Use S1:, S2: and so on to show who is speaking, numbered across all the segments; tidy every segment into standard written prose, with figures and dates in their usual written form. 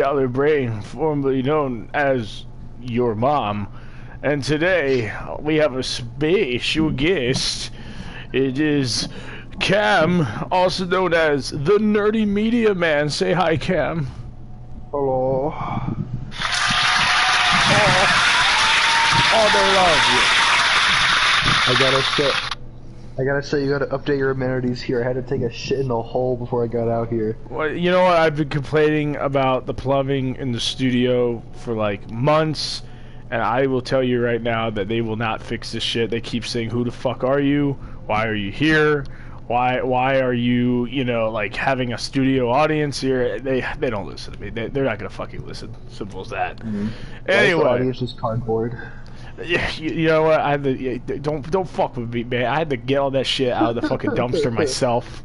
S1: Dollar Brain, formerly known as your mom, and today we have a special guest. It is Cam, also known as the Nerdy Media Man. Say hi, Cam.
S2: Hello.
S1: Oh, they love
S2: I gotta say, you gotta update your amenities here. I had to take a shit in the hole before I got out here.
S1: you. Well, you know what? I've been complaining about the plumbing in the studio for like months, and I will tell you right now that they will not fix this shit. They keep saying, "Who the fuck are you? Why are you here? Why are you, like having a studio audience here?" They don't listen to me. They're not gonna fucking listen. Simple as that.
S2: Mm-hmm.
S1: Anyway,
S2: the audience is cardboard.
S1: Yeah, you know what? I had to don't fuck with me, man. I had to get all that shit out of the fucking dumpster myself.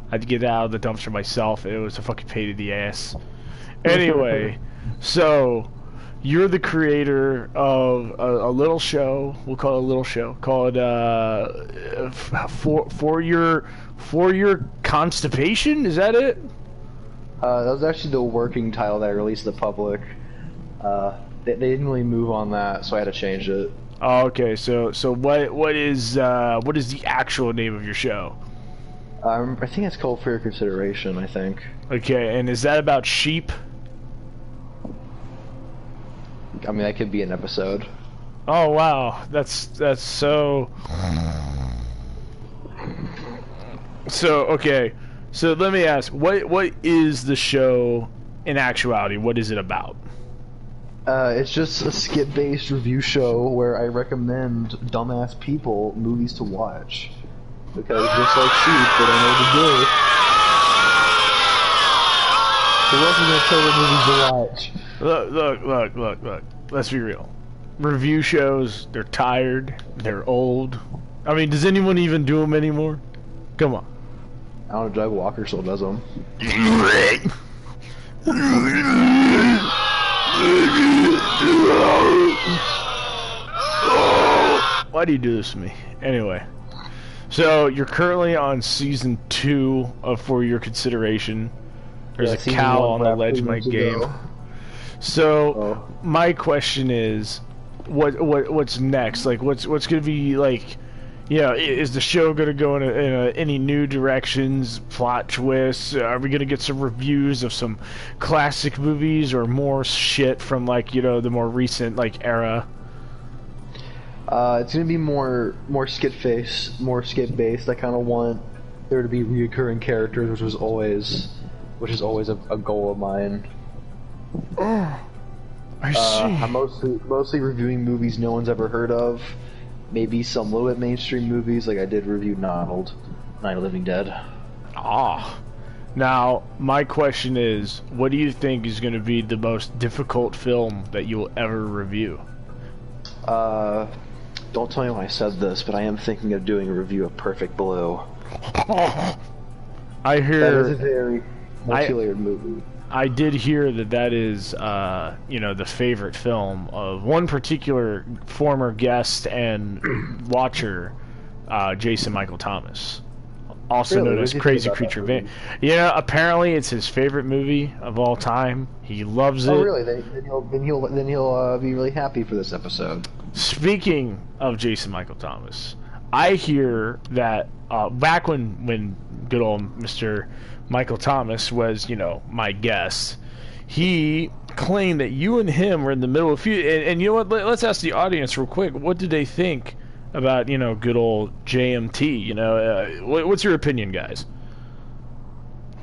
S1: I had to get it out of the dumpster myself. It was a fucking pain in the ass. Anyway, so you're the creator of a little show. We'll call it a little show called for your constipation. Is that it?
S2: That was actually the working title that I released to the public. They didn't really move on that, so I had to change it.
S1: Oh, okay. So what is the actual name of your show?
S2: I think it's called For Your Consideration, I think.
S1: Okay, and is that about sheep?
S2: I mean, that could be an episode.
S1: Oh wow, that's so. So okay, so let me ask, what is the show in actuality? What is it about?
S2: It's just a skit-based review show where I recommend dumbass people movies to watch. Because just like sheep, they don't know what to do. Who else is gonna tell you movies to watch?
S1: Look. Let's be real. Review shows, they're tired, they're old. I mean, does anyone even do them anymore? Come on.
S2: I don't know, Doug Walker still does them.
S1: Why do you do this to me? Anyway. So, you're currently on season 2 of For Your Consideration. There's a cow on the ledge of my game. So, my question is, what's next? Like, what's gonna be like? Is the show gonna go in any new directions, plot twists? Are we gonna get some reviews of some classic movies or more shit from like the more recent like era?
S2: It's gonna be more skit based. I kind of want there to be reoccurring characters, which is always a goal of mine.
S1: Oh, I see.
S2: I'm mostly reviewing movies no one's ever heard of. Maybe some little bit mainstream movies, like I did review Night of the Living Dead.
S1: Ah. Now, my question is, what do you think is going to be the most difficult film that you'll ever review?
S2: Don't tell me when I said this, but I am thinking of doing a review of Perfect Blue.
S1: I hear...
S2: That is a very multi-layered movie.
S1: I did hear that is, the favorite film of one particular former guest and watcher, Jason Michael Thomas, also known as Crazy Creature Van. Yeah, apparently it's his favorite movie of all time. He loves it.
S2: Oh, really? Then he'll be really happy for this episode.
S1: Speaking of Jason Michael Thomas, I hear that back when good old Mr. Michael Thomas was, my guest, he claimed that you and him were in the middle of feud. And you know what? Let's ask the audience real quick. What did they think about, good old JMT? What's your opinion, guys?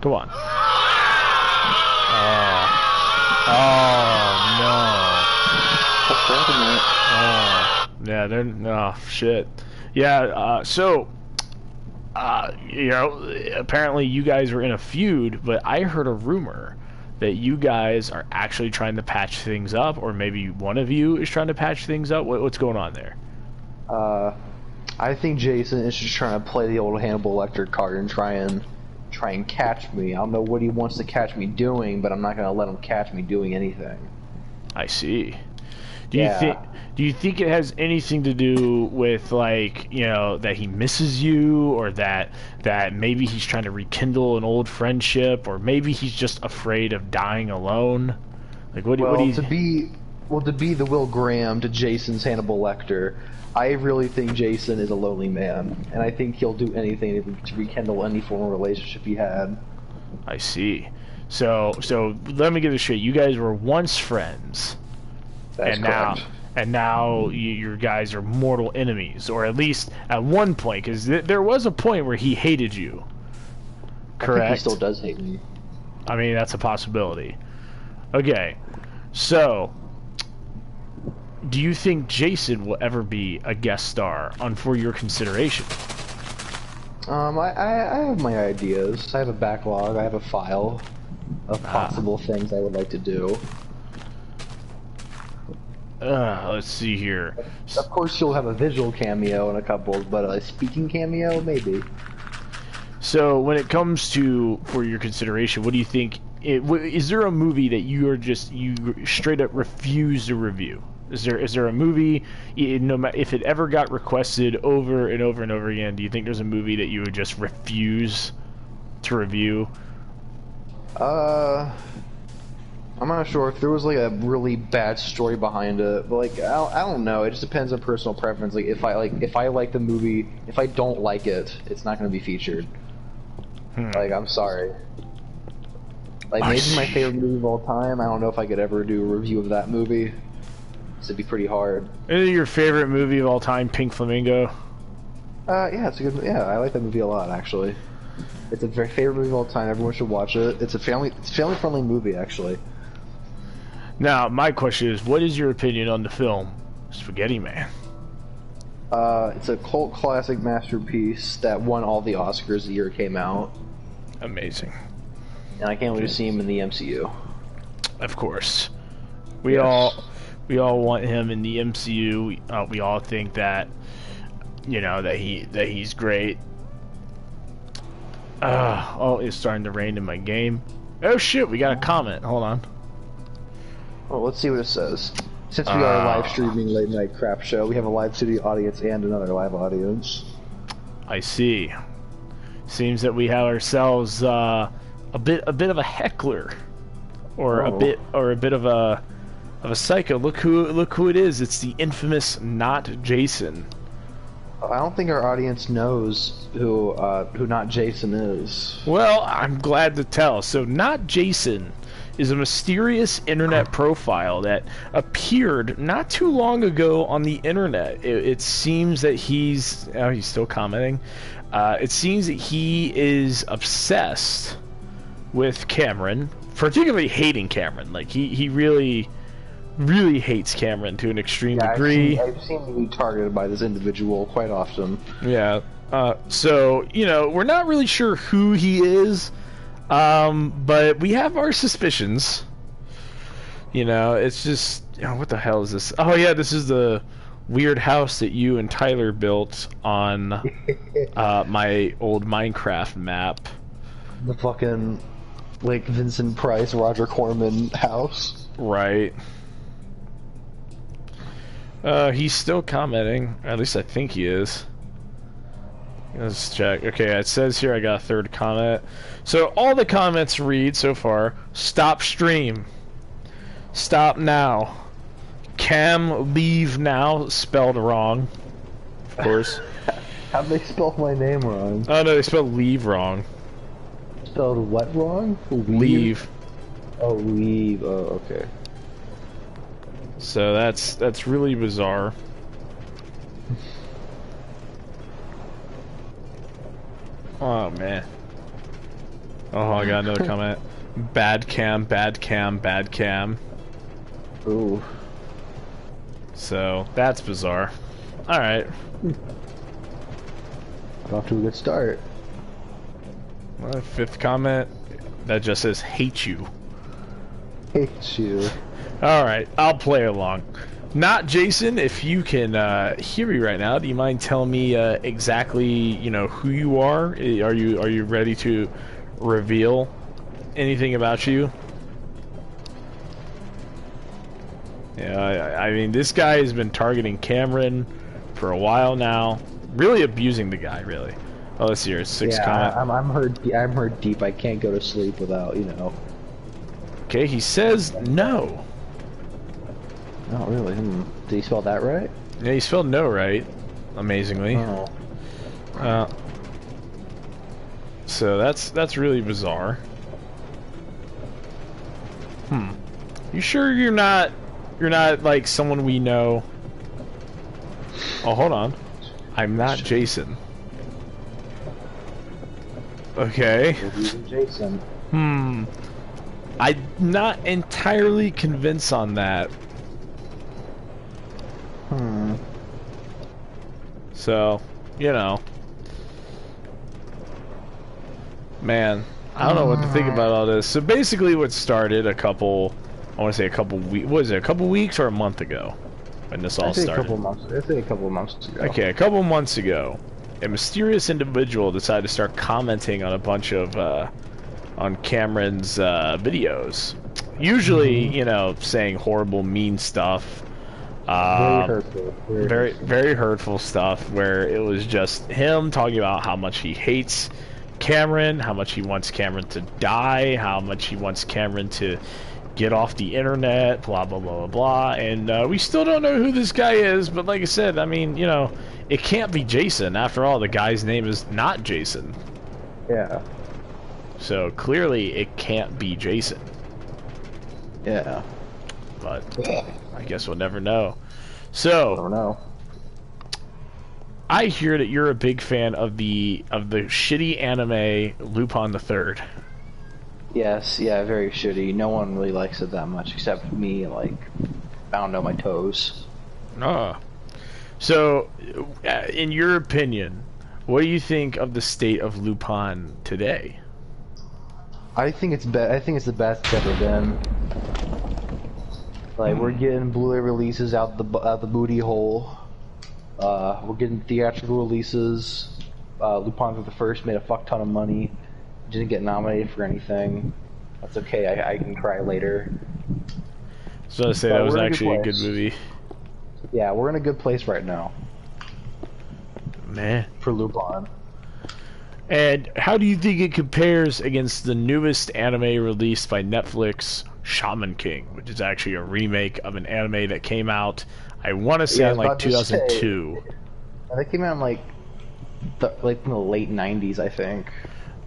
S1: Come on. Oh no. Yeah, they're shit. Yeah, apparently you guys were in a feud, but I heard a rumor that you guys are actually trying to patch things up, or maybe one of you is trying to patch things up. What's going on there?
S2: I think Jason is just trying to play the old Hannibal Lecter card and try and catch me. I don't know what he wants to catch me doing, but I'm not going to let him catch me doing anything.
S1: I see. Do you think it has anything to do with, like, you know, that he misses you, or that maybe he's trying to rekindle an old friendship, or maybe he's just afraid of dying alone? Like, what do you...
S2: to be the Will Graham to Jason's Hannibal Lecter, I really think Jason is a lonely man, and I think he'll do anything to rekindle any form of relationship he had.
S1: I see. So let me get this straight. You guys were once friends.
S2: That's correct.
S1: And now you guys are mortal enemies, or at least at one point, because there was a point where he hated you. Correct?
S2: I think he still does hate me.
S1: I mean, that's a possibility. Okay, so do you think Jason will ever be a guest star on For Your Consideration?
S2: I have my ideas. I have a backlog. I have a file of possible things I would like to do.
S1: Let's see here.
S2: Of course, you'll have a visual cameo in a couple, but a speaking cameo, maybe.
S1: So, when it comes to For Your Consideration, what do you think? Is there a movie that you straight up refuse to review? Is there a movie, no matter if it ever got requested over and over and over again, do you think there's a movie that you would just refuse to review?
S2: I'm not sure if there was like a really bad story behind it, but like I don't know. It just depends on personal preference. Like if I like the movie, if I don't like it, it's not going to be featured. Like, I'm sorry. Like, maybe my favorite movie of all time. I don't know if I could ever do a review of that movie. It'd be pretty hard.
S1: Is it your favorite movie of all time, Pink Flamingo?
S2: Yeah, it's a good. Yeah, I like that movie a lot, actually. It's a very favorite movie of all time. Everyone should watch it. It's a family-friendly movie, actually.
S1: Now, my question is, what is your opinion on the film Spaghetti Man?
S2: It's a cult classic masterpiece that won all the Oscars the year it came out.
S1: Amazing.
S2: And I can't wait to see him in the MCU.
S1: Of course. We all want him in the MCU. We all think that, you know, that he's great. Oh, it's starting to rain in my game. Oh shit, we got a comment. Hold on.
S2: Well, let's see what it says. Since we are live streaming Late Night Crapshow, we have a live studio audience and another live audience. I
S1: see. Seems that we have ourselves a bit of a heckler, or a bit of a psycho. Look who it is. It's the infamous Not Jason.
S2: I don't think our audience knows who Not Jason is.
S1: Well, I'm glad to tell. So Not Jason is a mysterious internet profile that appeared not too long ago on the internet. It seems that he's still commenting. It seems that he is obsessed with Cameron, particularly hating Cameron. Like he really hates Cameron to an extreme degree.
S2: I've seen him be targeted by this individual quite often.
S1: Yeah. So, you know, we're not really sure who he is. But we have our suspicions. You know, it's just, what the hell is this? Oh yeah, this is the weird house that you and Tyler built on my old Minecraft map.
S2: The fucking, like, Vincent Price, Roger Corman house.
S1: Right. He's still commenting. At least I think he is. Let's check. Okay, it says here I got a third comment. So all the comments read so far: stop stream, stop now, Cam leave now, spelled wrong, of course.
S2: How'd they spell my name wrong?
S1: Oh no, they spelled leave wrong.
S2: Spelled what wrong?
S1: Leave.
S2: Oh, leave. Oh, okay.
S1: So that's really bizarre. Oh man. Oh, I got another comment. Bad cam, bad cam, bad cam.
S2: Ooh.
S1: So that's bizarre. Alright.
S2: Off to a good start.
S1: Well, fifth comment that just says hate you.
S2: Hate you.
S1: Alright, I'll play along. Not Jason, if you can hear me right now, do you mind telling me exactly, you know, who you are? Are you ready to reveal anything about you? Yeah, I mean, this guy has been targeting Cameron for a while now. Really abusing the guy, really. Oh, let's see here. 6 comment.
S2: I'm hurt deep. I can't go to sleep without, you know.
S1: Okay, he says no.
S2: Oh, really? Did he spell that right?
S1: Yeah, he spelled no right. Amazingly.
S2: Oh.
S1: So that's really bizarre. You sure you're not like someone we know? Oh, hold on. I'm not Jason. Okay.
S2: Jason.
S1: I'm not entirely convinced on that. So, you know. Man, I don't know what to think about all this. So basically what started I want to say a couple weeks, was it a couple weeks or a month ago when this all started?
S2: I'd say a couple months ago.
S1: Okay, a couple months ago, a mysterious individual decided to start commenting on a bunch of, on Cameron's, videos. Usually, you know, saying horrible, mean stuff.
S2: Very hurtful.
S1: Very hurtful stuff where it was just him talking about how much he hates Cameron, how much he wants Cameron to die, how much he wants Cameron to get off the internet, blah blah blah blah blah, and we still don't know who this guy is, but like I said, I mean, you know, it can't be Jason. After all, the guy's name is not Jason.
S2: Yeah.
S1: So clearly it can't be Jason.
S2: Yeah.
S1: But I guess we'll never know. So
S2: I don't know.
S1: I hear that you're a big fan of the shitty anime Lupin the Third.
S2: Yes, yeah, very shitty. No one really likes it that much except me, like, bound on my toes.
S1: So, in your opinion, what do you think of the state of Lupin today?
S2: I think it's I think it's the best it's ever been. Like, we're getting Blu-ray releases out the booty hole. We're getting theatrical releases. Lupin for the First made a fuck ton of money. Didn't get nominated for anything. That's okay. I can cry later.
S1: So I say that was actually a good movie.
S2: Yeah, we're in a good place right now.
S1: Man.
S2: For Lupin.
S1: And how do you think it compares against the newest anime released by Netflix, Shaman King, which is actually a remake of an anime that came out, I want to say, in like 2002.
S2: That came out in like in the late 90s, I think.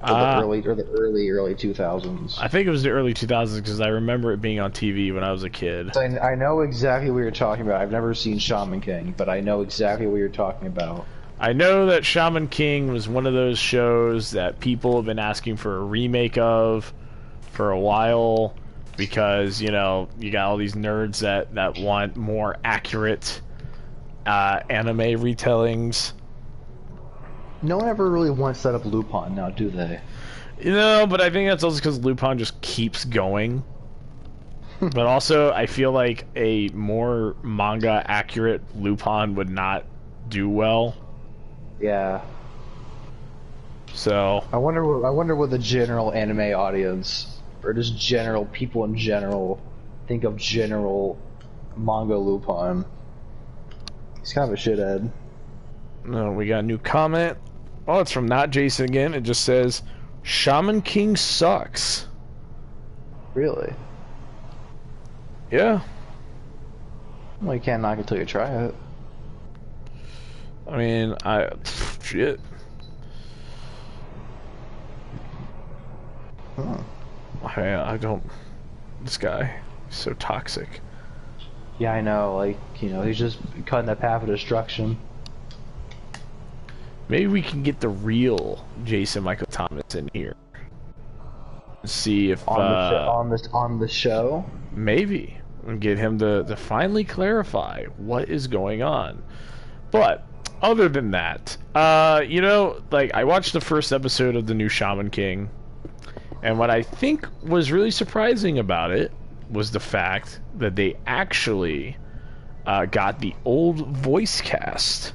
S2: Or the early 2000s.
S1: I think it was the early 2000s because I remember it being on TV when I was a kid.
S2: I know exactly what you're talking about. I've never seen Shaman King, but I know exactly what you're talking about.
S1: I know that Shaman King was one of those shows that people have been asking for a remake of for a while because, you know, you got all these nerds that want more accurate anime retellings.
S2: No one ever really wants to set up Lupin now, do they?
S1: You know, but I think that's also because Lupin just keeps going. But also, I feel like a more manga-accurate Lupin would not do well.
S2: Yeah.
S1: So
S2: I wonder what the general anime audience, or just general people in general, think of general manga Lupin. He's kind of a shithead.
S1: No, we got a new comment. Oh, it's from not Jason again. It just says, Shaman King sucks.
S2: Really?
S1: Yeah.
S2: Well, you can't knock it till you try it.
S1: I mean, shit.
S2: Huh.
S1: I don't... This guy is so toxic.
S2: Yeah, I know. Like, you know, he's just cutting that path of destruction.
S1: Maybe we can get the real Jason Michael Thomas in here. See if
S2: on the show.
S1: Maybe and get him to finally clarify what is going on. But other than that, you know, like I watched the first episode of the new Shaman King, and what I think was really surprising about it was the fact that they actually got the old voice cast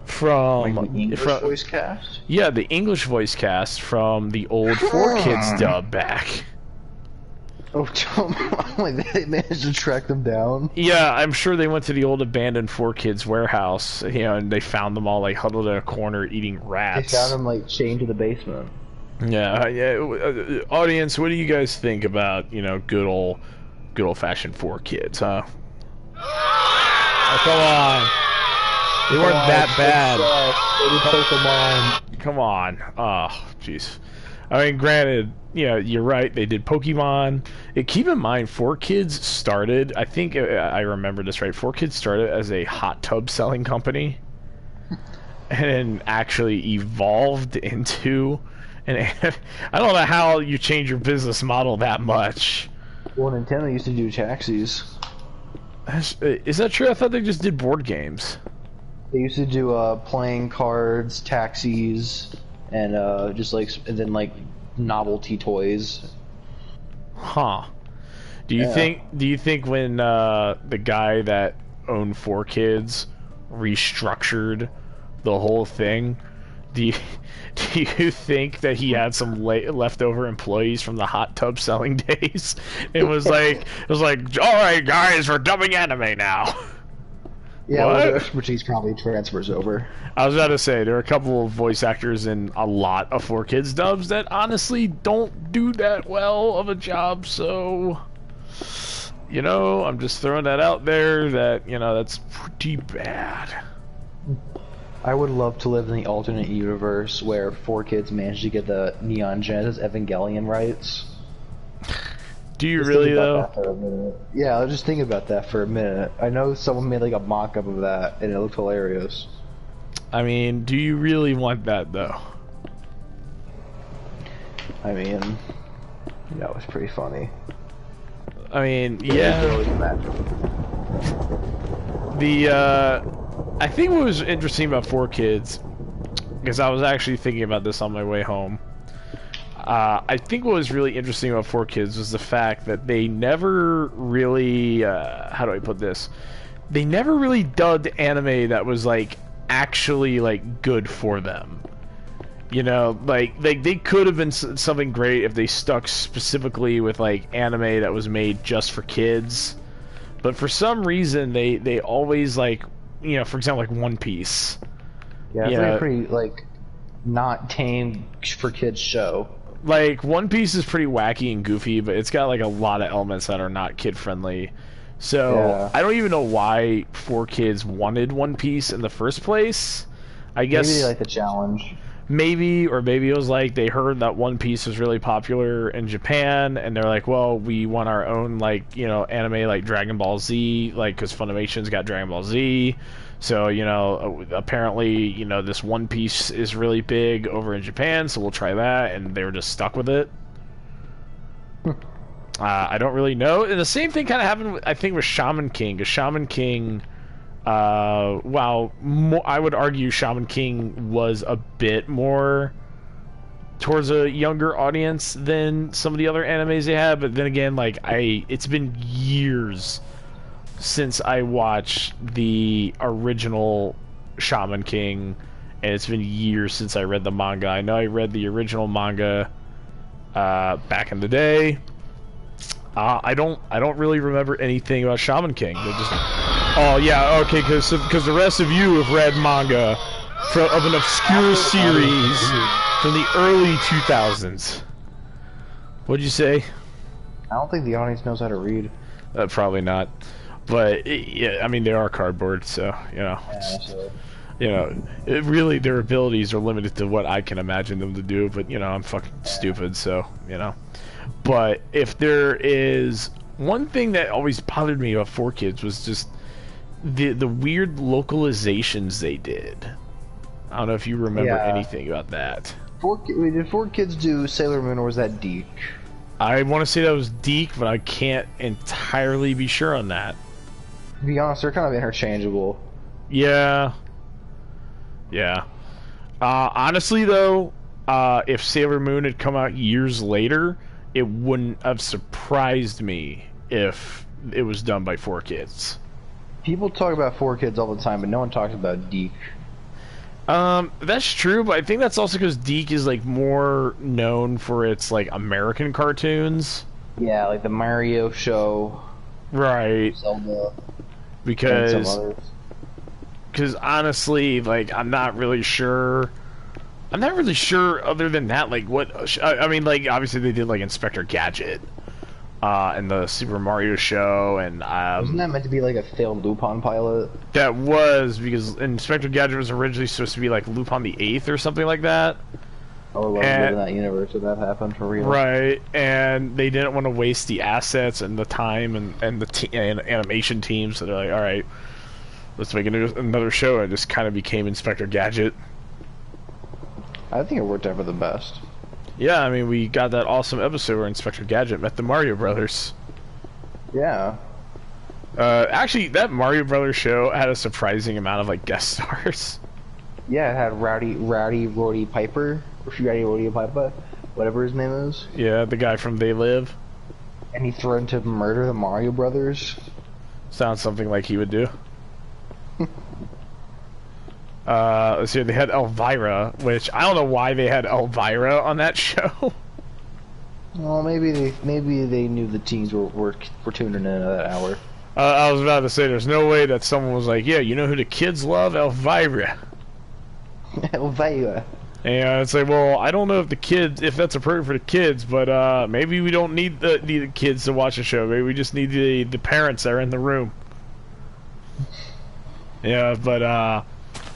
S1: from
S2: like the English voice cast.
S1: Yeah, the English voice cast from the old 4Kids dub back.
S2: Oh, like they managed to track them down.
S1: Yeah, I'm sure they went to the old abandoned 4Kids warehouse, you know, and they found them all like huddled in a corner eating rats.
S2: They found them like chained to the basement.
S1: Yeah, yeah. Audience, what do you guys think about, you know, good old fashioned 4Kids, huh? Oh, come on. They weren't that bad. Come on. Oh, jeez. I mean, granted, you know, you're right. They did Pokemon. Keep in mind, 4Kids started, I think I remember this right, 4Kids started as a hot tub selling company and then actually evolved into an... I don't know how you change your business model that much.
S2: Well, Nintendo used to do taxis.
S1: Is that true? I thought they just did board games.
S2: They used to do playing cards, taxis, and just like, and then like novelty toys.
S1: Huh. Do you think when the guy that owned 4Kids restructured the whole thing, do you think that he had some leftover employees from the hot tub selling days? It was like, all right, guys, we're dubbing anime now.
S2: Yeah, well, their expertise probably transfers over.
S1: I was about to say, there are a couple of voice actors in a lot of 4Kids dubs that honestly don't do that well of a job, so... You know, I'm just throwing that out there that, you know, that's pretty bad.
S2: I would love to live in the alternate universe where 4Kids managed to get the Neon Genesis Evangelion rights.
S1: Do you really, though?
S2: Yeah, I was just thinking about that for a minute. I know someone made like a mock-up of that, and it looked hilarious.
S1: I mean, do you really want that, though?
S2: I mean, that was pretty funny.
S1: I mean, yeah. I think what was interesting about 4Kids, because I was actually thinking about this on my way home, I think what was really interesting about 4Kids was the fact that they never really, how do I put this? They never really dubbed anime that was, like, actually, like, good for them. You know, like, they could have been something great if they stuck specifically with, like, anime that was made just for kids. But for some reason, they always, like, you know, for example, like One Piece.
S2: Yeah, it's like a pretty, like, not tame for kids show.
S1: Like, One Piece is pretty wacky and goofy, but it's got, like, a lot of elements that are not kid-friendly. So, yeah. I don't even know why 4Kids wanted One Piece in the first place. I guess...
S2: Maybe they like the challenge.
S1: Maybe, or maybe it was like they heard that One Piece was really popular in Japan, and they're like, well, we want our own, like, you know, anime like Dragon Ball Z, like, because Funimation's got Dragon Ball Z. So, you know, apparently, you know, this One Piece is really big over in Japan, so we'll try that, and they were just stuck with it. I don't really know. And the same thing kind of happened, I think, with Shaman King. Because Shaman King, while I would argue Shaman King was a bit more towards a younger audience than some of the other animes they have, but then again, like, it's been years since I watched the original Shaman King, and it's been years since I read the manga. I know I read the original manga back in the day. I don't really remember anything about Shaman King. They're just... Oh yeah, okay, because the rest of you have read manga of an obscure series from the early 2000s. What'd you say?
S2: I don't think the audience knows how to read.
S1: Probably not. But, yeah, I mean, they are cardboard, so, you know. You know, really, their abilities are limited to what I can imagine them to do, but, you know, I'm fucking stupid, so, you know. But if there is one thing that always bothered me about 4Kids was just the weird localizations they did. I don't know if you remember anything about that.
S2: Did 4Kids do Sailor Moon, or was that Deke?
S1: I want to say that was Deke, but I can't entirely be sure on that.
S2: To be honest, they're kind of interchangeable.
S1: Yeah. Yeah. Honestly, though, if Sailor Moon had come out years later, it wouldn't have surprised me if it was done by 4Kids.
S2: People talk about 4Kids all the time, but no one talks about Deke.
S1: That's true, but I think that's also because Deke is, like, more known for its, like, American cartoons.
S2: Yeah, like the Mario show.
S1: Right.
S2: Zelda.
S1: Because honestly, like, I'm not really sure. I'm not really sure, other than that, like, what... I mean, like, obviously they did, like, Inspector Gadget, and the Super Mario show, and,
S2: wasn't that meant to be, like, a failed Lupin pilot?
S1: That was, because Inspector Gadget was originally supposed to be, like, Lupin the 8th or something like that.
S2: Oh, it wasn't in that universe that happened, for real.
S1: Right, and they didn't want to waste the assets and the time and the animation team, so they're like, alright, let's make another show, and it just kind of became Inspector Gadget.
S2: I think it worked out for the best.
S1: Yeah, I mean, we got that awesome episode where Inspector Gadget met the Mario Brothers.
S2: Yeah.
S1: Actually, that Mario Brothers show had a surprising amount of, like, guest stars.
S2: Yeah, it had Roddy Piper, whatever his name is.
S1: Yeah, the guy from They Live.
S2: And he threatened to murder the Mario Brothers.
S1: Sounds something like he would do. Let's see, they had Elvira, which I don't know why they had Elvira on that show.
S2: Well, maybe they knew the teens were tuning in at that hour.
S1: I was about to say, there's no way that someone was like, yeah, you know who the kids love? Elvira.
S2: Elvira.
S1: And it's like, well, I don't know if that's appropriate for the kids, but maybe we don't need the kids to watch the show. Maybe we just need the parents that are in the room. Yeah, but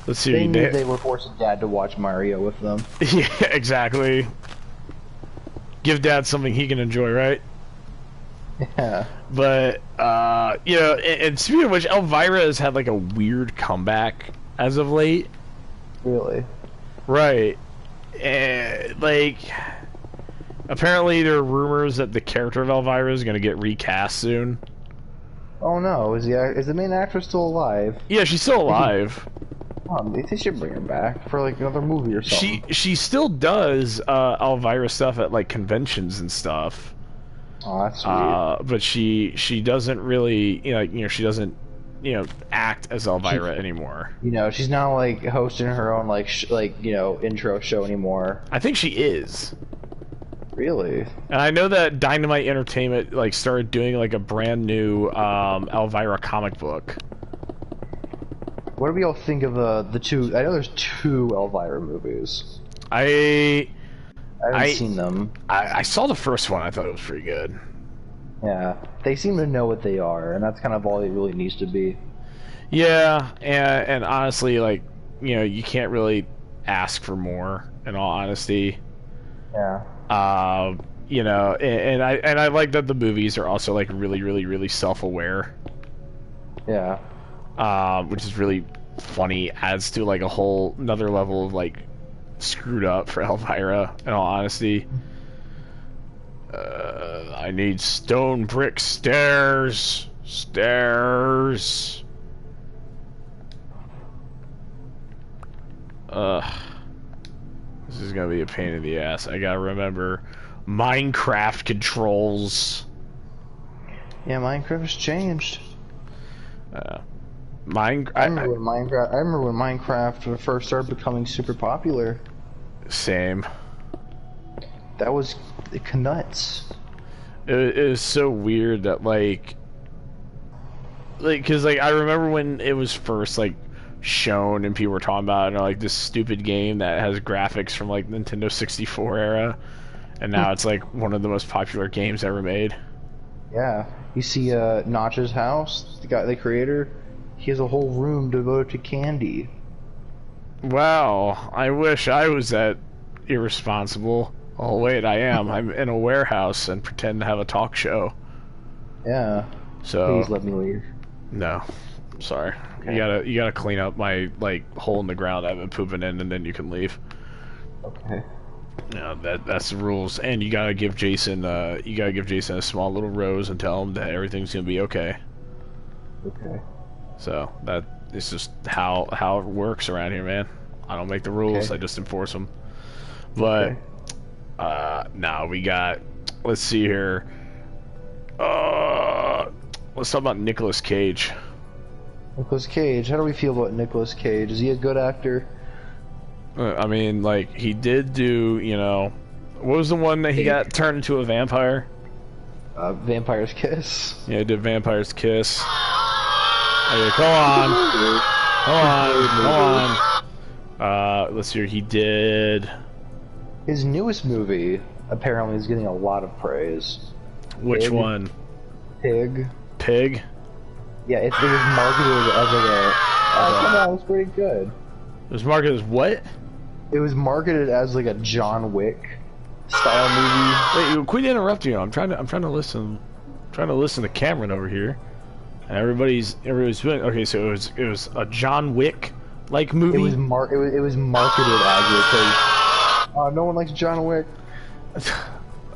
S1: let's see.
S2: They knew they were forcing Dad to watch Mario with them.
S1: Yeah, exactly. Give Dad something he can enjoy, right?
S2: Yeah.
S1: But you know, and speaking of which, Elvira has had like a weird comeback as of late.
S2: Really?
S1: Right. And, like, apparently there are rumors that the character of Elvira is going to get recast soon.
S2: Oh no, is the main actress still alive?
S1: Yeah, she's still alive.
S2: They should bring her back for like another movie or something.
S1: She still does Elvira stuff at like conventions and stuff.
S2: Oh, that's sweet.
S1: But she doesn't really, she doesn't, act as Elvira anymore.
S2: She's not like hosting her own intro show anymore.
S1: I think she is.
S2: Really?
S1: And I know that Dynamite Entertainment like started doing like a brand new Elvira comic book.
S2: What do we all think of the two? I know there's two Elvira movies.
S1: I
S2: haven't seen them.
S1: I saw the first one. I thought it was pretty good.
S2: Yeah, they seem to know what they are, and that's kind of all it really needs to be.
S1: Yeah, and honestly, like, you can't really ask for more, in all honesty.
S2: Yeah.
S1: And I like that the movies are also like really, really, really self-aware.
S2: Yeah.
S1: Which is really funny, adds to like a whole another level of like screwed up for Elvira, in all honesty. I need stone brick stairs. Stairs. This is gonna be a pain in the ass. I gotta remember Minecraft controls.
S2: Yeah, Minecraft has changed.
S1: I
S2: remember when Minecraft first started becoming super popular.
S1: Same.
S2: That was nuts.
S1: It is so weird that because I remember when it was first like shown and people were talking about it, like this stupid game that has graphics from like Nintendo 64 era, and now it's like one of the most popular games ever made.
S2: Yeah, you see Notch's house, the creator, he has a whole room devoted to candy.
S1: Wow, I wish I was that irresponsible. Oh wait, I am. I'm in a warehouse and pretend to have a talk show.
S2: Yeah.
S1: So
S2: please let me leave.
S1: No, I'm sorry.
S2: Okay.
S1: You gotta clean up my hole in the ground I've been pooping in, and then you can leave.
S2: Okay.
S1: Yeah, that's the rules. And you gotta give Jason a small little rose and tell him that everything's gonna be okay.
S2: Okay.
S1: So that is just how it works around here, man. I don't make the rules.
S2: Okay.
S1: I just enforce them. But
S2: okay.
S1: Now we got. Let's see here. Let's talk about Nicolas Cage.
S2: Nicolas Cage. How do we feel about Nicolas Cage? Is he a good actor?
S1: I mean, he did do, what was the one that he got turned into a vampire?
S2: Vampire's Kiss.
S1: Yeah, he did Vampire's Kiss. Okay, come on. Let's see here. He did...
S2: His newest movie, apparently, is getting a lot of praise.
S1: Which one?
S2: Pig.
S1: Pig?
S2: Yeah, it was marketed as like a... Oh, come on, it was pretty good.
S1: It was marketed as what?
S2: It was marketed as like a John Wick style
S1: movie. Wait, quit interrupting you. I'm trying to listen. I'm trying to listen to Cameron over here. And everybody's doing... Okay, so it was a John Wick like movie.
S2: It was marketed as it because no one likes John Wick.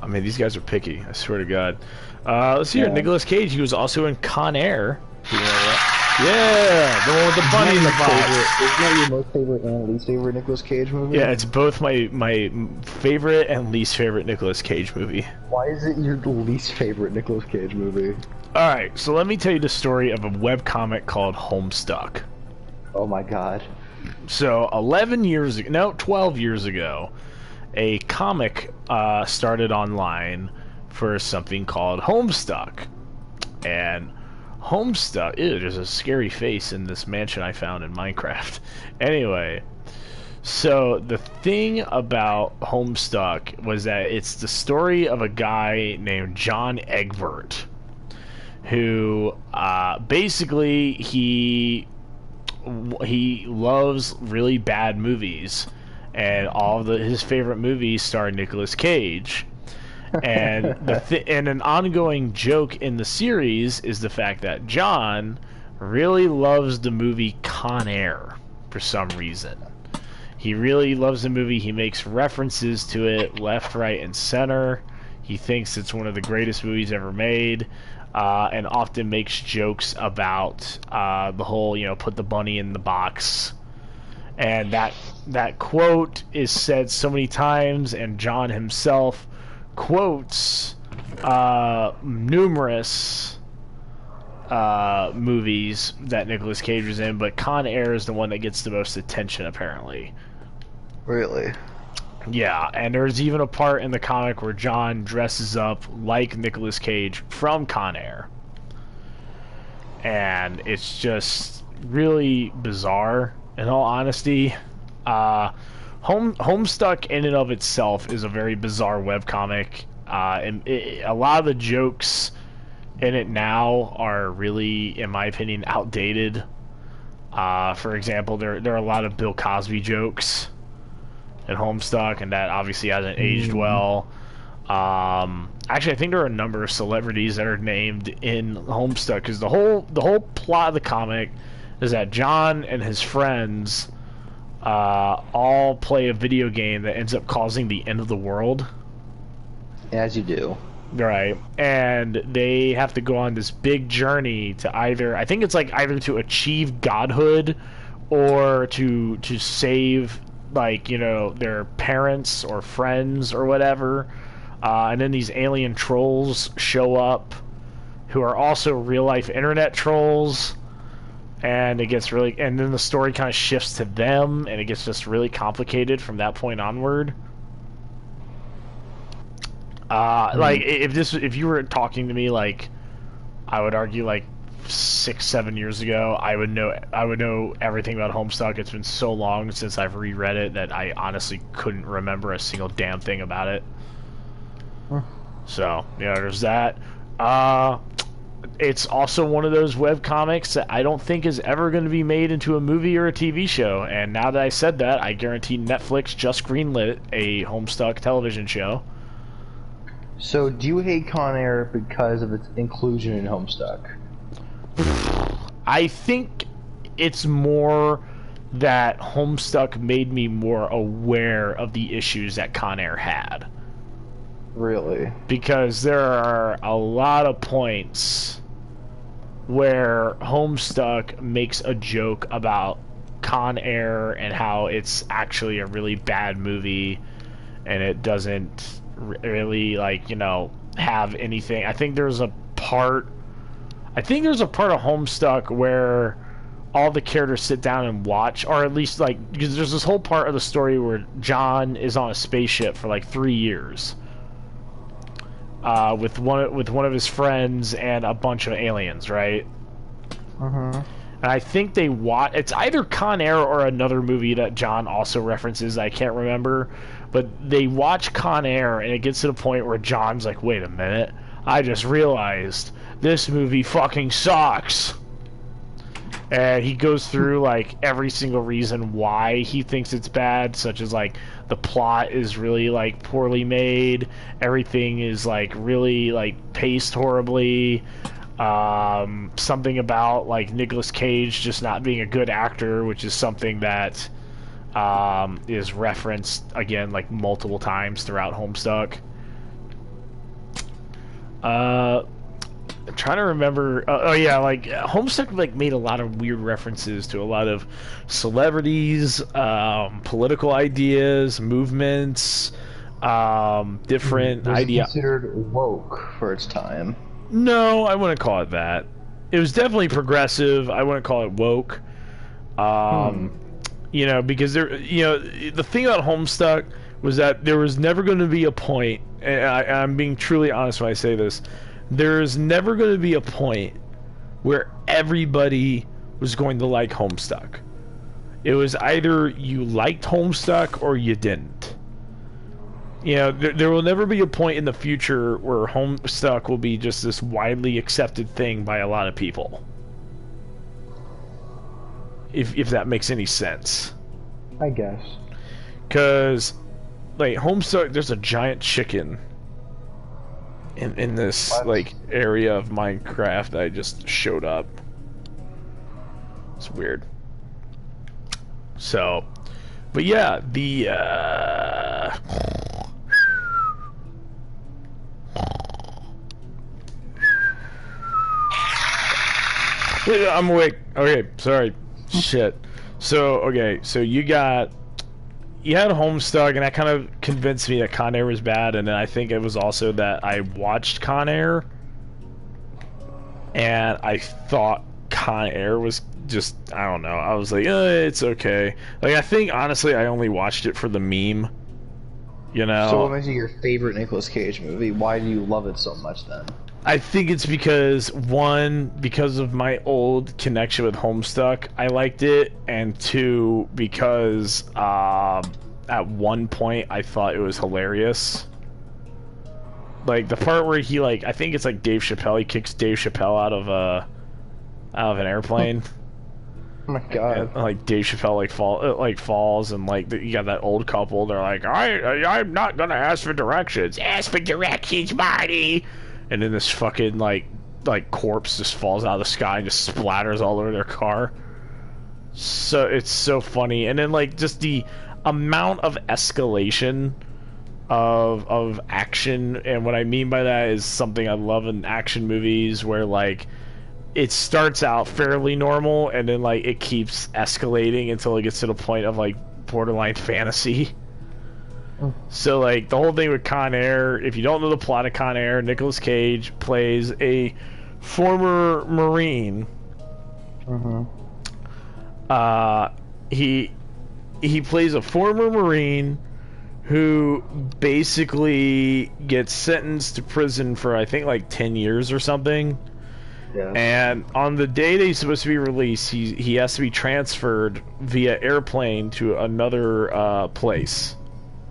S1: I mean, these guys are picky. I swear to God. Let's see here. Nicolas Cage. He was also in Con Air. You know that? Yeah, the one with the bunny in the box.
S2: Isn't that your most favorite and least favorite Nicolas Cage movie?
S1: Yeah, it's both my favorite and least favorite Nicolas Cage movie.
S2: Why is it your least favorite Nicolas Cage movie?
S1: Alright, so let me tell you the story of a webcomic called Homestuck.
S2: Oh my God.
S1: So 12 years ago, a comic started online for something called Homestuck. And Homestuck, ew, there's a scary face in this mansion I found in Minecraft. Anyway, so the thing about Homestuck was that it's the story of a guy named John Egbert, who basically he loves really bad movies, and all of his favorite movies star Nicolas Cage. And and an ongoing joke in the series is the fact that John really loves the movie Con Air for some reason. He really loves the movie. He makes references to it left, right, and center. He thinks it's one of the greatest movies ever made, and often makes jokes about the whole, put the bunny in the box. And that quote is said so many times, and John himself quotes numerous movies that Nicolas Cage was in, but Con Air is the one that gets the most attention, apparently.
S2: Really?
S1: Yeah, and there's even a part in the comic where John dresses up like Nicolas Cage from Con Air. And it's just really bizarre, in all honesty. Homestuck in and of itself is a very bizarre webcomic. And a lot of the jokes in it now are really, in my opinion, outdated. For example, there are a lot of Bill Cosby jokes in Homestuck, and that obviously hasn't aged well. Actually, I think there are a number of celebrities that are named in Homestuck, because the whole plot of the comic is that John and his friends all play a video game that ends up causing the end of the world.
S2: As you do.
S1: Right. And they have to go on this big journey to either to achieve godhood or to save, their parents or friends or whatever. And then these alien trolls show up who are also real life internet trolls. And and then the story kind of shifts to them, and it gets just really complicated from that point onward. If you were talking to me, I would argue 6-7 years ago, I would know everything about Homestuck. It's been so long since I've reread it that I honestly couldn't remember a single damn thing about it. So, there's that. It's also one of those webcomics that I don't think is ever going to be made into a movie or a TV show. And now that I said that, I guarantee Netflix just greenlit a Homestuck television show.
S2: So, do you hate Con Air because of its inclusion in Homestuck?
S1: I think it's more that Homestuck made me more aware of the issues that Con Air had.
S2: Really?
S1: Because there are a lot of points where Homestuck makes a joke about Con Air and how it's actually a really bad movie, and it doesn't really have anything. I think there's a part of Homestuck where all the characters sit down and watch, or at least because there's this whole part of the story where John is on a spaceship for 3 years. with one of his friends and a bunch of aliens, right?
S2: Mm-hmm.
S1: And I think they watch. It's either Con Air or another movie that John also references. I can't remember, but they watch Con Air, and it gets to the point where John's like, "Wait a minute! I just realized this movie fucking sucks." And he goes through like every single reason why he thinks it's bad, such as like the plot is really like poorly made, everything is like really like paced horribly. Something about like Nicolas Cage just not being a good actor, which is something that is referenced again like multiple times throughout Homestuck. I'm trying to remember. Oh yeah, like Homestuck like made a lot of weird references to a lot of celebrities, political ideas, movements, different ideas.
S2: Considered woke for its time.
S1: No, I wouldn't call it that. It was definitely progressive. I wouldn't call it woke. You know, because the thing about Homestuck was that there was never going to be a point, and I'm being truly honest when I say this, there's never going to be a point where everybody was going to like Homestuck. It was either you liked Homestuck or you didn't. You know, there will never be a point in the future where Homestuck will be just this widely accepted thing by a lot of people. If that makes any sense.
S2: I guess.
S1: Because, like, Homestuck, there's a giant chicken in this, like, area of Minecraft that I just showed up. It's weird. So, but yeah, I'm awake. Okay, sorry. Shit. So, okay, so you had Homestuck, and that kind of convinced me that Con Air was bad, and then I think it was also that I watched Con Air, and I thought Con Air was just, I don't know, I was like, it's okay. Like, I think, honestly, I only watched it for the meme, you know?
S2: So what makes it your favorite Nicolas Cage movie? Why do you love it so much, then?
S1: I think it's because, one, because of my old connection with Homestuck, I liked it, and two, because at one point I thought it was hilarious. Like, the part where he, like, I think it's like Dave Chappelle, he kicks Dave Chappelle out of an airplane.
S2: Oh my god.
S1: And, like, Dave Chappelle, falls, and, like, you got that old couple, they're like, I'm not gonna ask for directions. Ask for directions, Marty! And then this fucking, like corpse just falls out of the sky and just splatters all over their car. So, it's so funny. And then, like, just the amount of escalation of action, and what I mean by that is something I love in action movies where, like, it starts out fairly normal, and then, like, it keeps escalating until it gets to the point of, like, borderline fantasy. So, like, the whole thing with Con Air, if you don't know the plot of Con Air, Nicolas Cage plays a former Marine. He plays a former Marine who basically gets sentenced to prison for, I think, like 10 years or something. Yeah. And on the day that he's supposed to be released, he has to be transferred via airplane to another place.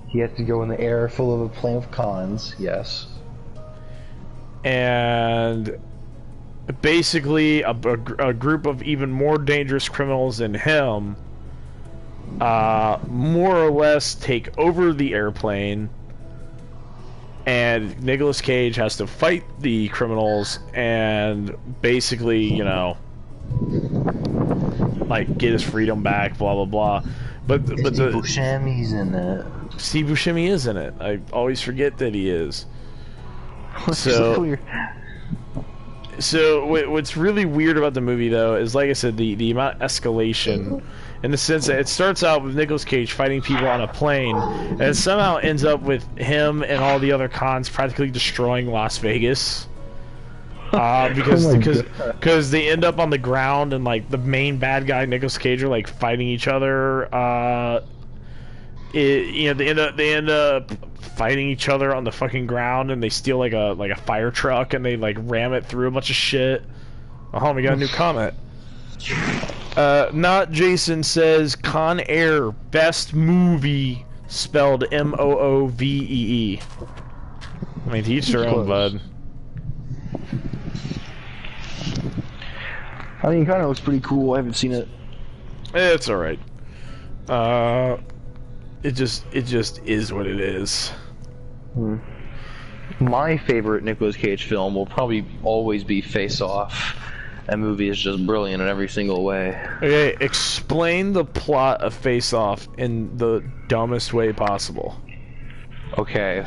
S2: He has to go in the air full of a plane of cons, yes.
S1: And basically a group of even more dangerous criminals than him more or less take over the airplane, and Nicolas Cage has to fight the criminals and basically, you know, like, get his freedom back, blah blah blah. But
S2: Steve Buscemi's in it.
S1: Steve Buscemi is in it. I always forget that he is. So what's really weird about the movie, though, is, like I said, the amount of escalation, in the sense that it starts out with Nicolas Cage fighting people on a plane, and it somehow ends up with him and all the other cons practically destroying Las Vegas. Because they end up on the ground, and, like, the main bad guy, Nicolas Cage, are, like, fighting each other. they end up fighting each other on the fucking ground, and they steal like a fire truck, and they like ram it through a bunch of shit. Oh, we got a new comment. Not Jason says Con Air, best movie, spelled Moovee. I mean, to each their own, bud.
S2: I mean, it kind of looks pretty cool. I haven't seen it.
S1: It's all right. It just is what it is.
S2: My favorite Nicolas Cage film will probably always be Face Off. That movie is just brilliant in every single way.
S1: Okay, explain the plot of Face Off in the dumbest way possible.
S2: Okay.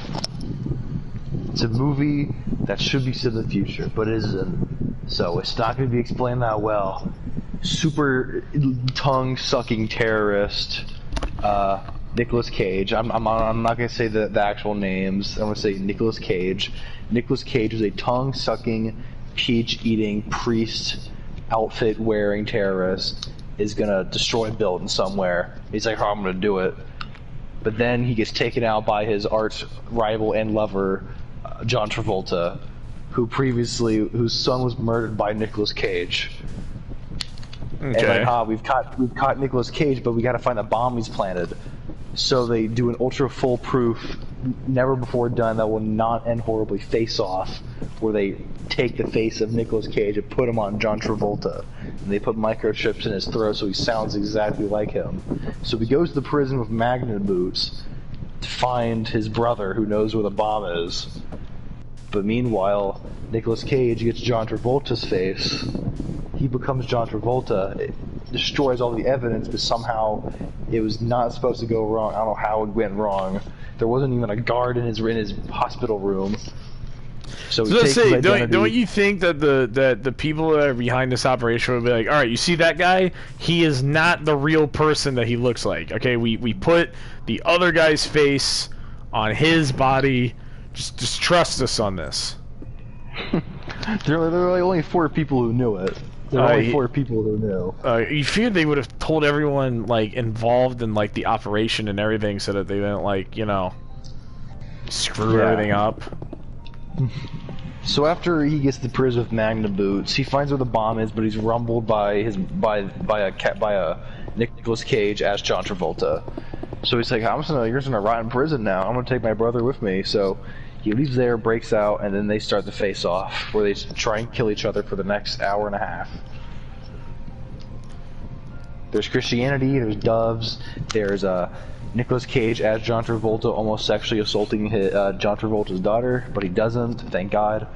S2: It's a movie that should be set in the future, but isn't. So it's not going to be explained that well. Super tongue-sucking terrorist, Nicolas Cage. I'm not going to say the actual names. I'm going to say Nicolas Cage. Nicolas Cage is a tongue-sucking, peach-eating, priest outfit-wearing terrorist. Is going to destroy a building somewhere. He's like, oh, I'm going to do it. But then he gets taken out by his arch rival and lover, John Travolta, whose son was murdered by Nicolas Cage.
S1: Okay.
S2: And we've caught Nicolas Cage, but we got to find the bomb he's planted. So they do an ultra foolproof, never before done, that will not end horribly, Face Off, where they take the face of Nicolas Cage and put him on John Travolta, and they put microchips in his throat so he sounds exactly like him. So he goes to the prison with magnet boots to find his brother, who knows where the bomb is. But meanwhile, Nicolas Cage gets John Travolta's face. He becomes John Travolta. It destroys all the evidence, but somehow it was not supposed to go wrong. I don't know how it went wrong. There wasn't even a guard in his hospital room. So
S1: let's say, don't you think that the people that are behind this operation would be like, all right, you see that guy? He is not the real person that he looks like. Okay, we put the other guy's face on his body. Just trust us on this.
S2: There were only 4 people who knew it. There were only 4 people who knew.
S1: You figured they would have told everyone like involved in like the operation and everything, so that they didn't like screw everything up.
S2: So after he gets to the prison with Magna boots, he finds where the bomb is, but he's rumbled by a Nicolas Cage as John Travolta. So he's like, you're just gonna rot in prison now. I'm gonna take my brother with me. So he leaves there, breaks out, and then they start the Face Off, where they try and kill each other for the next hour and a half. There's Christianity, there's doves, there's Nicolas Cage as John Travolta almost sexually assaulting John Travolta's daughter, but he doesn't, thank God.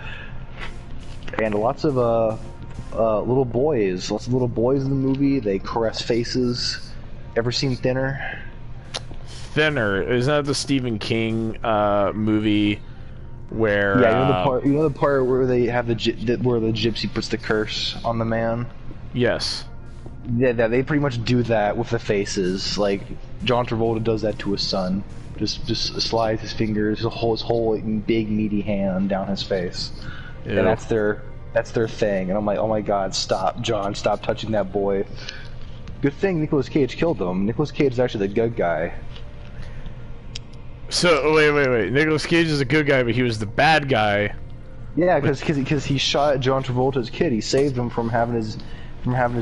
S2: And lots of little boys in the movie. They caress faces. Ever seen Thinner?
S1: Thinner, isn't that the Stephen King movie where?
S2: Yeah, you know the part where they have where the gypsy puts the curse on the man.
S1: Yes.
S2: Yeah, they pretty much do that with the faces. Like John Travolta does that to his son. Just slides his fingers, his whole big meaty hand down his face. Ew. And that's their thing. And I'm like, oh my God, stop, John, stop touching that boy. Good thing Nicolas Cage killed him. Nicolas Cage is actually the good guy.
S1: So wait. Nicolas Cage is a good guy, but he was the bad guy.
S2: Yeah, because he shot John Travolta's kid. He saved him from having his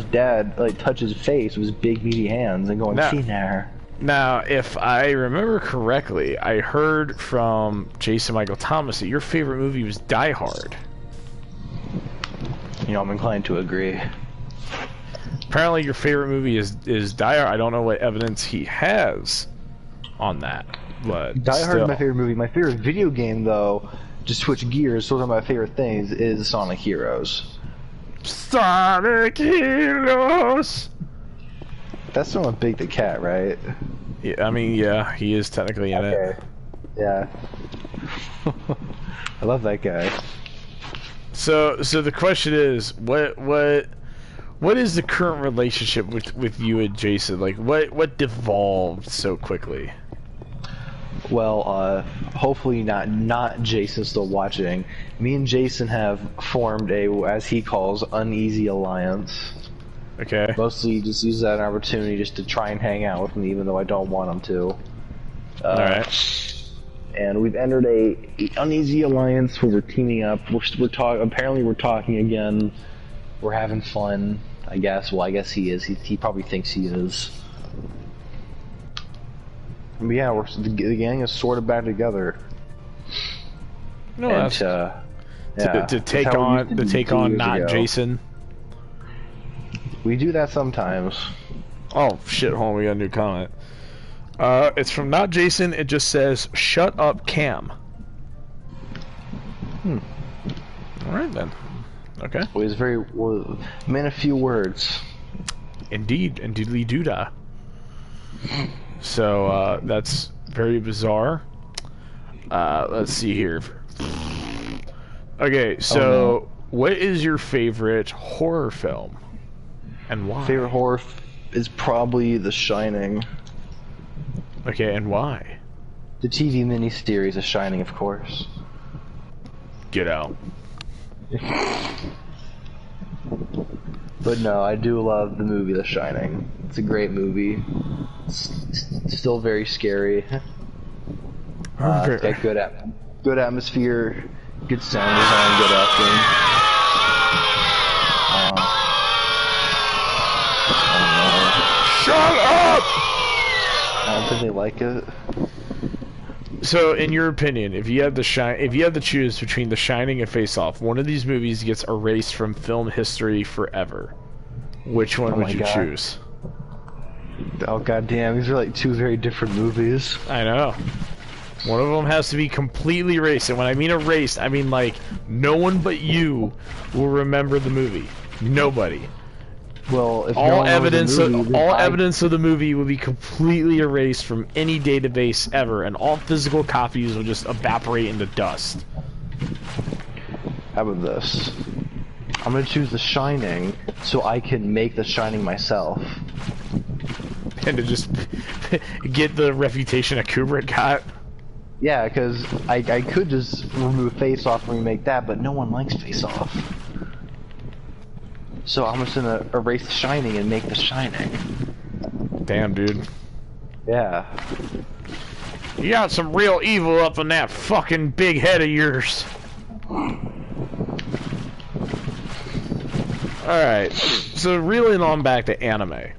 S2: dad like touch his face with his big meaty hands and going, "See there."
S1: Now, if I remember correctly, I heard from Jason Michael Thomas that your favorite movie was Die Hard.
S2: You know, I'm inclined to agree.
S1: Apparently, your favorite movie is Die Hard. I don't know what evidence he has on that, but
S2: Die Hard is my favorite movie. My favorite video game, though, to switch gears, so one of my favorite things is Sonic Heroes.
S1: Sonic Heroes!
S2: That's from Big the Cat, right?
S1: Yeah, I mean, yeah, he is technically in it.
S2: Yeah. I love that guy.
S1: So the question is, what is the current relationship with you and Jason? Like, what devolved so quickly?
S2: Well, hopefully not Jason still watching. Me and Jason have formed a, as he calls, uneasy alliance.
S1: Okay.
S2: Mostly just use that an opportunity just to try and hang out with me, even though I don't want him to.
S1: Alright.
S2: And we've entered a uneasy alliance where we're teaming up. Apparently we're talking again. We're having fun, I guess. Well, I guess he is. He probably thinks he is. But yeah, the gang is sort of back together.
S1: No,
S2: and,
S1: to take on not Jason.
S2: We do that sometimes.
S1: Oh shit! Hold on, we got a new comment. It's from not Jason. It just says, "Shut up, Cam." All right then. Okay.
S2: Well, he's very man of few words.
S1: Indeedly doodah. So that's very bizarre. Let's see here. Okay, so what is your favorite horror film, and why?
S2: Favorite horror is probably The Shining.
S1: Okay, and why?
S2: The TV miniseries The Shining, of course.
S1: Get out.
S2: But no, I do love the movie The Shining. It's a great movie. It's still very scary. It's got good atmosphere, good sound design, good acting.
S1: Shut up!
S2: I don't think they like it.
S1: So, in your opinion, if you had to choose between The Shining and Face Off, one of these movies gets erased from film history forever. Which one would you choose?
S2: Oh goddamn! These are like two very different movies.
S1: I know. One of them has to be completely erased, and when I mean erased, I mean like no one but you will remember the movie. Nobody.
S2: Well, if
S1: all evidence of the movie will be completely erased from any database ever, and all physical copies will just evaporate into dust.
S2: How about this? I'm gonna choose The Shining so I can make The Shining myself.
S1: And to just get the reputation that Kubrick got.
S2: Yeah, because I could just remove Face Off and remake that, but no one likes Face Off. So I'm just gonna erase The Shining and make The Shining.
S1: Damn, dude.
S2: Yeah.
S1: You got some real evil up in that fucking big head of yours. Alright, so reeling on back to anime.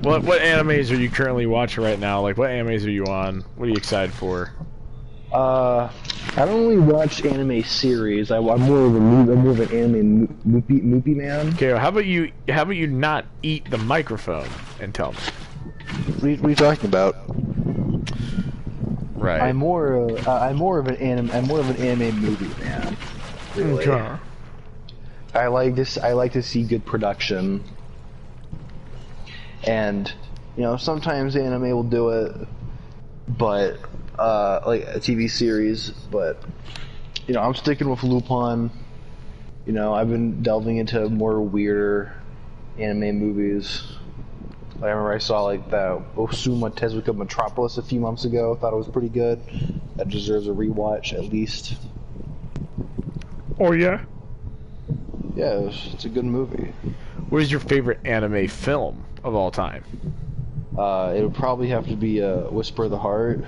S1: What animes are you currently watching right now? Like, what animes are you on? What are you excited for?
S2: I don't really watch anime series. I'm more of an anime movie man.
S1: Okay, well, how about you not eat the microphone and tell me?
S2: What are you talking about?
S1: Right.
S2: I'm more of an anime movie man. Really.
S1: Okay.
S2: I like to see good production. And you know, sometimes anime will do it, but like a TV series, but you know, I'm sticking with Lupin. You know, I've been delving into more weirder anime movies. I remember I saw like the Osuma Tezuka Metropolis a few months ago. Thought it was pretty good. That deserves a rewatch at least.
S1: Oh yeah?
S2: Yeah, it's a good movie.
S1: What is your favorite anime film of all time?
S2: It would probably have to be Whisper of the Heart,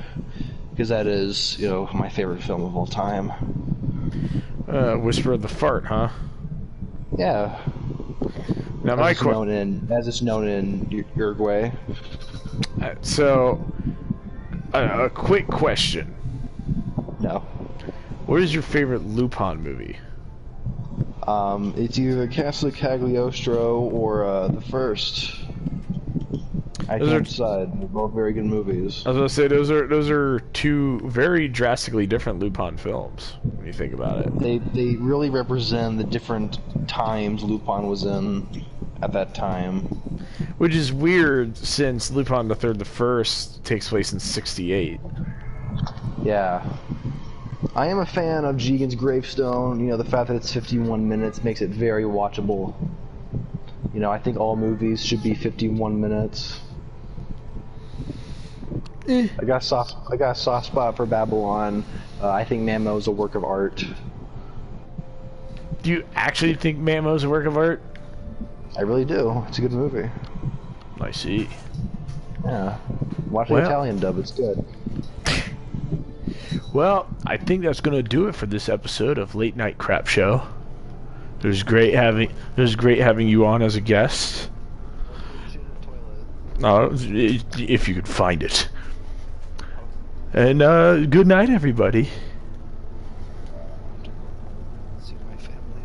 S2: because that is, you know, my favorite film of all time.
S1: Whisper of the Fart, huh?
S2: Yeah.
S1: Now
S2: as it's known in Uruguay.
S1: So, a quick question.
S2: No.
S1: What is your favorite Lupin movie?
S2: It's either Castle Cagliostro or the first. I can't decide. They're both very good movies.
S1: I was gonna say those are two very drastically different Lupin films when you think about it.
S2: They really represent the different times Lupin was in at that time.
S1: Which is weird since Lupin the Third, the First takes place in '68.
S2: Yeah. I am a fan of Jigen's Gravestone. You know, the fact that it's 51 minutes makes it very watchable. You know, I think all movies should be 51 minutes. I got a soft spot for Babylon. I think Mamo is a work of art.
S1: Do you actually think Mamo is a work of art?
S2: I really do. It's a good movie.
S1: I see.
S2: Yeah. Watch the Italian dub. It's good.
S1: Well, I think that's gonna do it for this episode of Late Night Crap Show. It was great having you on as a guest. If you could find it. And good night, everybody.